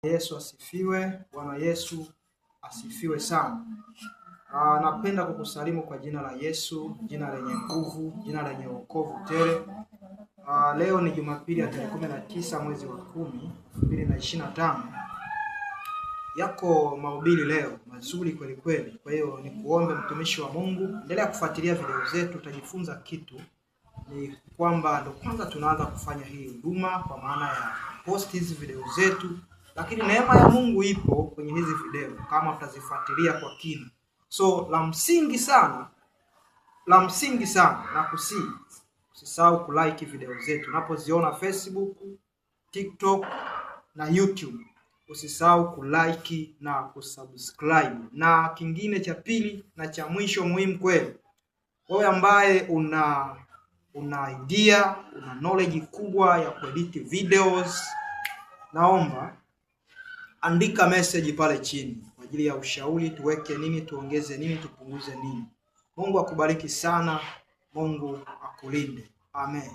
Yesu asifiwe. Bwana Yesu asifiwe sana. Napenda kukusalimu kwa jina la Yesu, jina lenye nguvu, jina lenye wokovu tele. Leo ni Jumapili ya tarehe 19 mwezi wa 10, 2025. Yako mahubiri leo mazuri kweli kweli. Kwa hiyo ni kuombe mtumishi wa Mungu, endelea kufuatilia video zetu, utajifunza kitu. Ni kwamba ndo kwanza tunaanza kufanya hii huduma kwa maana ya post hizi video zetu, lakini neema ya Mungu ipo kwenye hizi video kama utazifuatilia kwa kina. So la msingi sana na usisahau kulike video zetu unapoziona Facebook, TikTok na YouTube. Usisahau kulike na kusubscribe. Na kingine cha pili na cha mwisho muhimu kweli, wewe ambaye una idea, una knowledge kubwa ya kuedit videos, naomba andika message pale chini kwa ajili ya ushauri, tuweke nini, tuongeze nini, tupunguze nini. Mungu akubariki sana, Mungu akulinde. Amen.